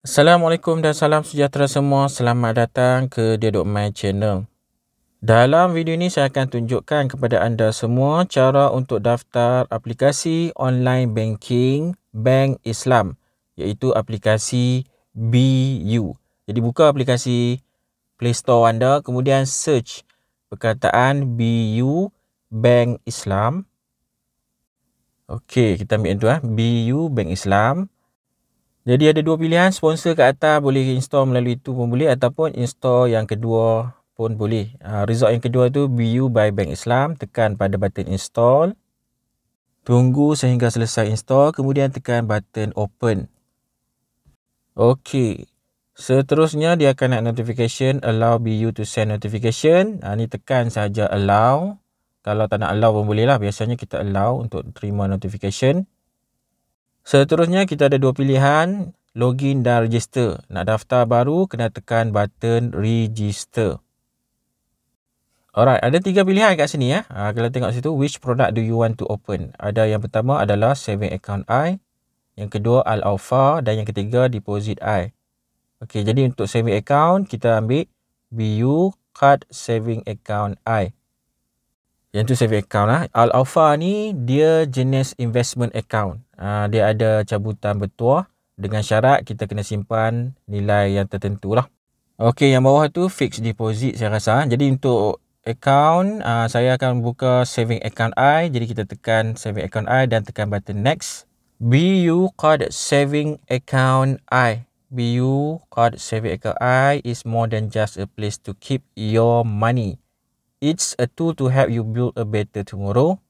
Assalamualaikum dan salam sejahtera semua. Selamat datang ke Dia.my channel. Dalam video ini saya akan tunjukkan kepada anda semua cara untuk daftar aplikasi online banking Bank Islam, iaitu aplikasi BU. Jadi buka aplikasi Play Store anda, kemudian search perkataan BU Bank Islam. Okey, kita ambil itu BU Bank Islam. Jadi ada dua pilihan, sponsor kat atas boleh install melalui itu pun boleh, ataupun install yang kedua pun boleh. Result yang kedua tu BU by Bank Islam, tekan pada button install. Tunggu sehingga selesai install, kemudian tekan button open. Okey. Seterusnya dia akan nak notification, allow BU to send notification. Ni tekan saja allow. Kalau tak nak allow pun boleh lah, biasanya kita allow untuk terima notification. Seterusnya kita ada dua pilihan, login dan register. Nak daftar baru kena tekan button register. Alright, ada tiga pilihan kat sini ya. Kalau tengok situ, which product do you want to open? Ada yang pertama adalah saving account I, yang kedua Al Aufa dan yang ketiga deposit I. Okey, jadi untuk saving account kita ambil BU card saving account I. Yang tu saving account lah. Al Aufa ni dia jenis investment account. Dia ada cabutan bertuah dengan syarat kita kena simpan nilai yang tertentu lah. Okey, yang bawah tu fixed deposit saya rasa. Jadi untuk account, saya akan buka saving account I. Jadi kita tekan saving account I dan tekan button next. BU card saving account I. BU card saving account I is more than just a place to keep your money. It's a tool to help you build a better tomorrow.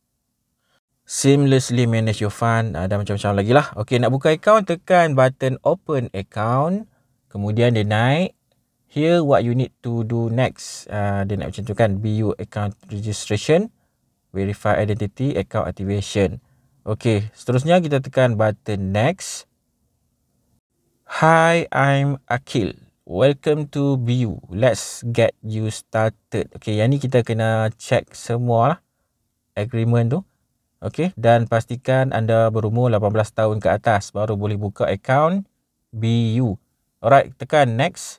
Seamlessly manage your fund. Dan macam-macam lagi lah. Okey, nak buka account, tekan button open account. Kemudian dia naik. Here what you need to do next. Dia nak macam tu kan. BU account registration. Verify identity, account activation. Okey, seterusnya kita tekan button next. Hi, I'm Akil. Welcome to BU. Let's get you started. Okey, yang ni kita kena check semua lah agreement tu. Okey, dan pastikan anda berumur 18 tahun ke atas baru boleh buka account BU. Alright, tekan next.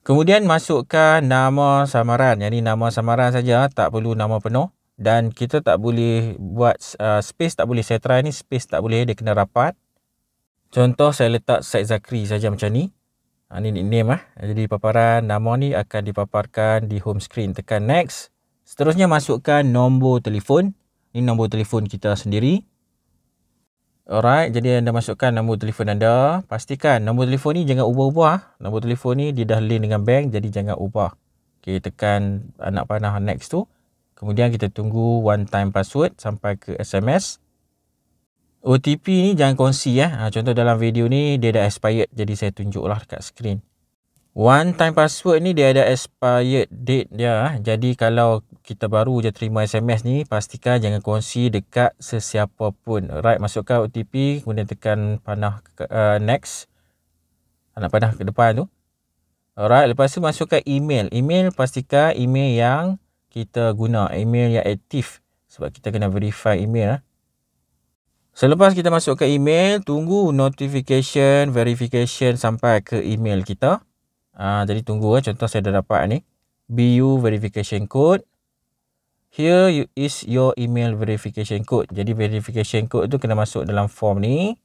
Kemudian masukkan nama samaran. Yang ni nama samaran saja, tak perlu nama penuh. Dan kita tak boleh buat space, tak boleh. Saya try ni space tak boleh, dia kena rapat. Contoh saya letak Syed Zakri saja macam ni. Ni nickname lah. Jadi paparan nama ni akan dipaparkan di home screen. Tekan next. Seterusnya masukkan nombor telefon. Ini nombor telefon kita sendiri. Alright, jadi anda masukkan nombor telefon anda. Pastikan nombor telefon ni jangan ubah-ubah. Nombor telefon ni dia dah link dengan bank, jadi jangan ubah. Okey, tekan anak panah next tu. Kemudian kita tunggu one time password sampai ke SMS. OTP ni jangan kongsi ya. Contoh dalam video ni dia dah expired, jadi saya tunjuklah dekat skrin. One time password ni dia ada expired date dia. Jadi kalau kita baru je terima SMS ni, pastikan jangan kongsi dekat sesiapa pun. Right, masukkan OTP, kemudian tekan panah next. Anak panah ke depan tu. Alright, lepas tu masukkan email. Email pastikan email yang kita guna, email yang aktif. Sebab kita kena verify email. Selepas kita masukkan email, tunggu notification, verification sampai ke email kita. Jadi tunggu contoh saya dah dapat ni. BU verification code. Here is your email verification code. Jadi verification code tu kena masuk dalam form ni.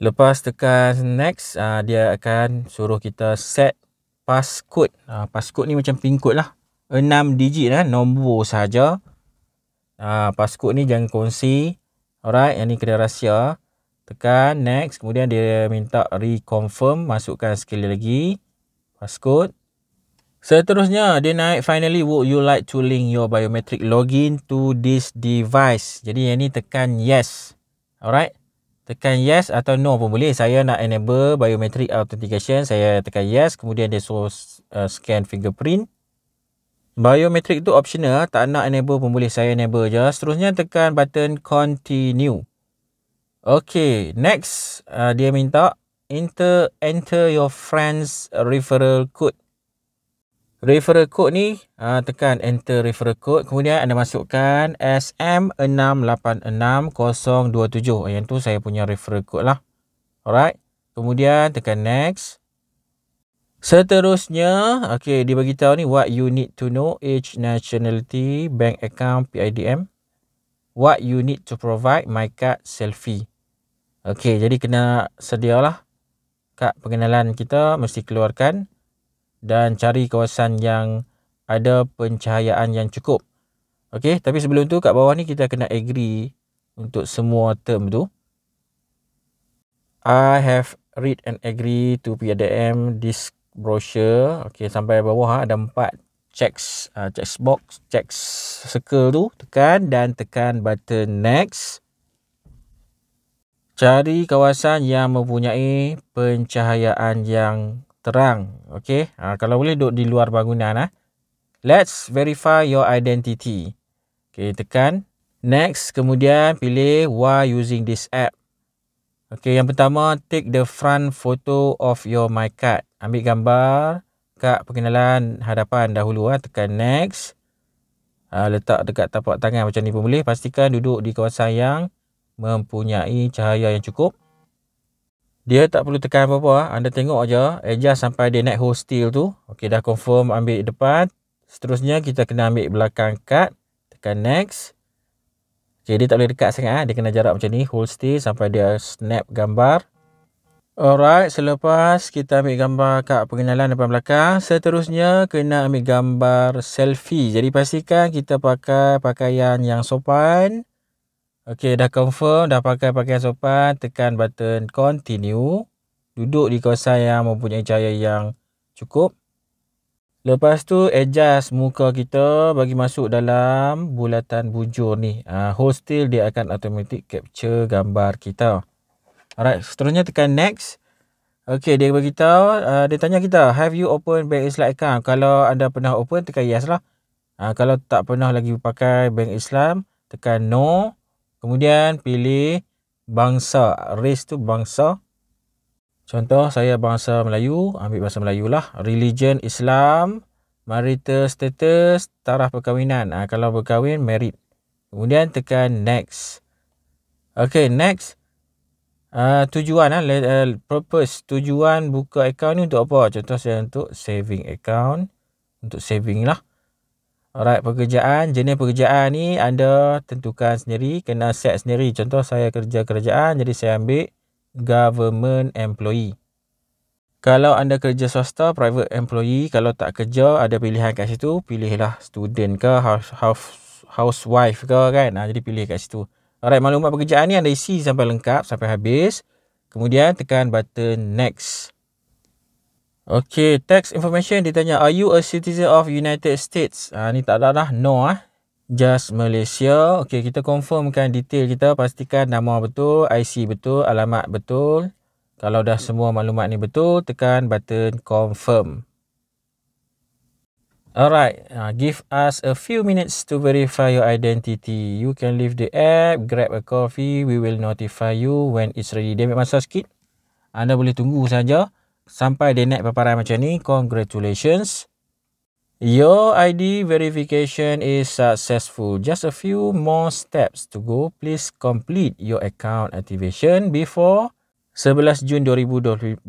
Lepas tekan next, dia akan suruh kita set passcode. Passcode ni macam pin code lah. 6 digit lah, nombor saja. Passcode ni jangan kongsi. Alright, yang ni kena rahsia. Tekan next, kemudian dia minta reconfirm, masukkan sekali lagi passcode. Seterusnya dia naik finally, would you like to link your biometric login to this device. Jadi yang ni tekan yes. Alright, tekan yes atau no pun boleh. Saya nak enable biometric authentication, saya tekan yes. Kemudian dia suruh scan fingerprint. Biometrik tu optional, tak nak enable pun boleh, saya enable je. Seterusnya tekan button continue. Okey, next dia minta enter your friends referral code. Referral code ni tekan enter referral code, kemudian anda masukkan SM686027. Yang tu saya punya referral code lah. Alright. Kemudian tekan next. Seterusnya, okay, dia beritahu ni what you need to know, age, nationality, bank account, PIDM. What you need to provide, my card, selfie. Okay, jadi kena sedialah kad pengenalan kita, mesti keluarkan dan cari kawasan yang ada pencahayaan yang cukup. Okay, tapi sebelum tu kat bawah ni kita kena agree untuk semua term tu. I have read and agree to PIDM this brochure. Okay, sampai bawah ada 4 checks box, checks circle tu, tekan dan tekan button next. Cari kawasan yang mempunyai pencahayaan yang terang. Okay, kalau boleh duduk di luar bangunan. Let's verify your identity. Okay, tekan next. Kemudian pilih why using this app. Okay, yang pertama, take the front photo of your my card. Ambil gambar kad pengenalan hadapan dahulu. Tekan next. Letak dekat tapak tangan macam ni pun boleh. Pastikan duduk di kawasan yang mempunyai cahaya yang cukup. Dia tak perlu tekan apa-apa. Anda tengok aja, adjust sampai dia naik hold still tu. Okay, dah confirm ambil depan. Seterusnya kita kena ambil belakang kad. Tekan next. Okay, dia tak boleh dekat sangat. Dia kena jarak macam ni. Hold still sampai dia snap gambar. Alright, selepas kita ambil gambar kad pengenalan depan belakang, seterusnya kena ambil gambar selfie. Jadi pastikan kita pakai pakaian yang sopan. Okay, dah confirm, dah pakai pakaian sopan. Tekan button continue. Duduk di kawasan yang mempunyai cahaya yang cukup. Lepas tu adjust muka kita bagi masuk dalam bulatan bujur ni. Hold still, dia akan automatic capture gambar kita. Alright, seterusnya tekan next. Okay, dia beritahu, dia tanya kita, have you open Bank Islam account? Kalau anda pernah open, tekan yes lah. Kalau tak pernah lagi pakai Bank Islam, tekan no. Kemudian pilih bangsa, race tu bangsa. Contoh saya bangsa Melayu, ambil bahasa Melayu lah. Religion Islam, marital status, taraf perkahwinan. Kalau berkahwin, married. Kemudian tekan next. Okay, next. Tujuan, purpose, tujuan buka account ni untuk apa? Contoh saya untuk saving account, untuk saving lah. Alright, pekerjaan, jenis pekerjaan ni anda tentukan sendiri, kena set sendiri. Contoh saya kerja kerajaan, jadi saya ambil government employee. Kalau anda kerja swasta, private employee. Kalau tak kerja, ada pilihan kat situ. Pilihlah student ke, housewife ke kan. Jadi pilih kat situ. Alright, maklumat pekerjaan ni anda isi sampai lengkap, sampai habis. Kemudian tekan button next. Okay, text information ditanya, are you a citizen of United States? Ni tak ada dah, no Just Malaysia. Okay, kita confirmkan detail kita, pastikan nama betul, IC betul, alamat betul. Kalau dah semua maklumat ni betul, tekan button confirm. Alright, give us a few minutes to verify your identity. You can leave the app, grab a coffee, we will notify you when it's ready. Dia ambil masa sikit. Anda boleh tunggu saja sampai dia naik paparan macam ni. Congratulations. Your ID verification is successful. Just a few more steps to go. Please complete your account activation before 11 Jun 2025.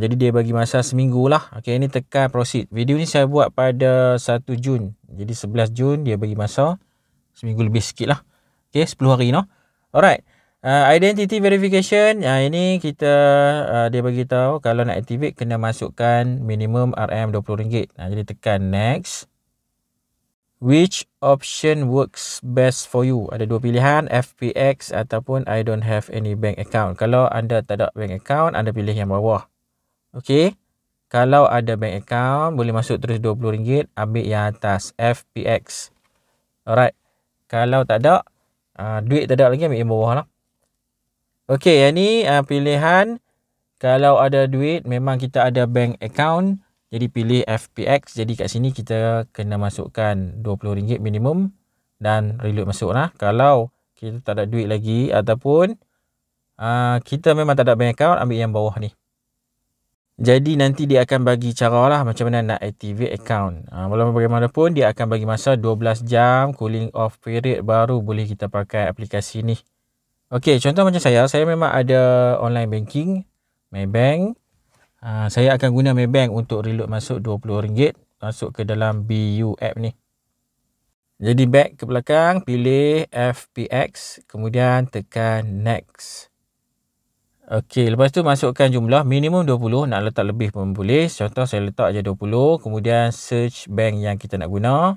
Jadi dia bagi masa seminggu lah. Okay, ini tekan proceed. Video ni saya buat pada 1 Jun. Jadi 11 Jun dia bagi masa seminggu lebih sikit lah. Okay, 10 hari no. Alright. Identity verification, ini kita dia bagi tahu kalau nak activate kena masukkan minimum RM20. Jadi tekan next. Which option works best for you? Ada dua pilihan, FPX ataupun I don't have any bank account. Kalau anda tak ada bank account, anda pilih yang bawah. Okey. Kalau ada bank account, boleh masuk terus RM20, ambil yang atas, FPX. Alright. Kalau tak ada, duit tak ada lagi, ambil yang bawah lah. Okey, yang ni pilihan. Kalau ada duit, memang kita ada bank account. Jadi pilih FPX. Jadi kat sini kita kena masukkan RM20 minimum. Dan reload masuk lah. Kalau kita tak ada duit lagi. Ataupun kita memang tak ada bank account, ambil yang bawah ni. Jadi nanti dia akan bagi cara lah macam mana nak activate account. Walaupun bagaimanapun dia akan bagi masa 12 jam cooling off period baru boleh kita pakai aplikasi ni. Okey, contoh macam saya memang ada online banking. Maybank. Saya akan guna Maybank untuk reload masuk RM20 masuk ke dalam BU app ni. Jadi back ke belakang, pilih FPX, kemudian tekan next. Okey, lepas tu masukkan jumlah minimum 20, nak letak lebih pun boleh. Contoh saya letak je 20, kemudian search bank yang kita nak guna.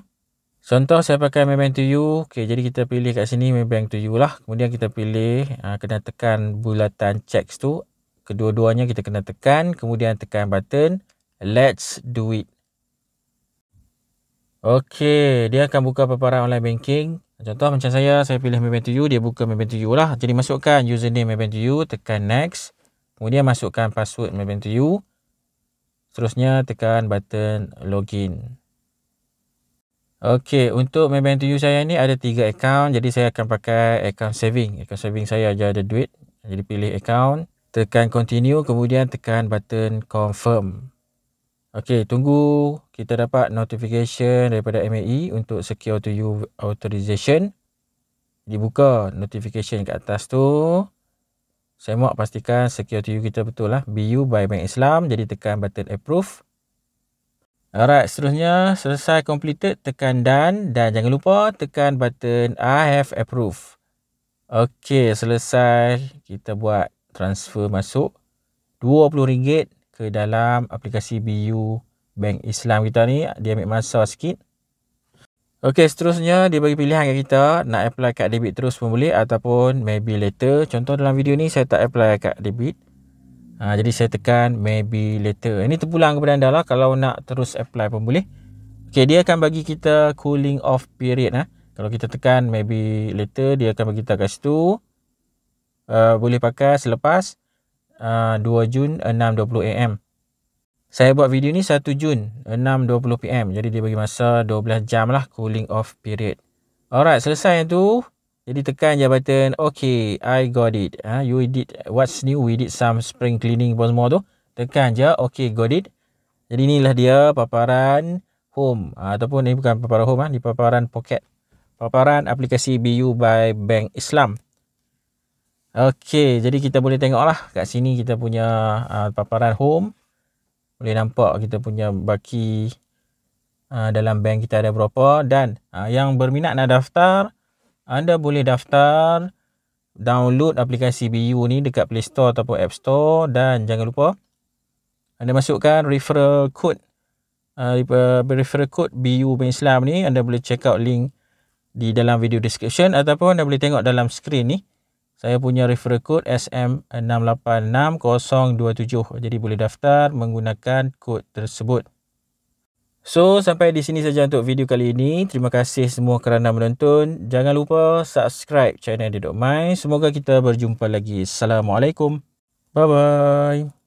Contoh saya pakai Maybank to you. Okey, jadi kita pilih kat sini Maybank to you lah. Kemudian kita pilih, kena tekan bulatan checks tu. Kedua-duanya kita kena tekan, kemudian tekan button let's do it. Okey, dia akan buka paparan online banking. Contoh macam saya pilih Maybank to you, dia buka Maybank to you lah. Jadi masukkan username Maybank to you, tekan next. Kemudian masukkan password Maybank to you. Seterusnya tekan button login. Okey, untuk Maybank to you saya ni ada 3 akaun. Jadi saya akan pakai akaun saving. Akaun saving saya aja ada duit. Jadi pilih akaun, tekan continue, kemudian tekan button confirm. Okey, tunggu kita dapat notification daripada MAE untuk secure to you authorization. Dibuka notification kat atas tu. Saya mahu pastikan secure to you kita betul lah. BU by Bank Islam. Jadi tekan button approve. Alright, seterusnya selesai completed, tekan done. Dan jangan lupa tekan button I have approved. Okey, selesai. Kita buat transfer masuk RM20 ke dalam aplikasi BU Bank Islam kita ni. Dia ambil masa sikit. Okey, seterusnya dia bagi pilihan kat kita nak apply kad debit terus pun boleh ataupun maybe later. Contoh dalam video ni saya tak apply kad debit. Jadi saya tekan maybe later. Ini terpulang kepada anda lah, kalau nak terus apply pun boleh. Okey, dia akan bagi kita cooling off period. Kalau kita tekan maybe later, dia akan bagi kita kat situ. Boleh pakai selepas 2 Jun 6.20 AM. Saya buat video ni 1 Jun 6.20 PM. Jadi dia bagi masa 12 jam lah cooling off period. Alright, selesai yang tu. Jadi tekan je button okay, I got it. You did what's new, we did some spring cleaning apa semua tu. Tekan je okay, got it. Jadi inilah dia paparan home. Ataupun ni bukan paparan home, ni paparan pocket. Paparan aplikasi BU by Bank Islam. Okey, jadi kita boleh tengok lah kat sini kita punya paparan home. Boleh nampak kita punya baki dalam bank kita ada berapa. Dan yang berminat nak daftar, anda boleh daftar download aplikasi BU ni dekat Play Store ataupun App Store. Dan jangan lupa anda masukkan referral code BU Bank Islam ni. Anda boleh check out link di dalam video description ataupun anda boleh tengok dalam skrin ni. Saya punya referral code SM686027. Jadi boleh daftar menggunakan kod tersebut. So, sampai di sini saja untuk video kali ini. Terima kasih semua kerana menonton. Jangan lupa subscribe channel Dedok My. Semoga kita berjumpa lagi. Assalamualaikum. Bye-bye.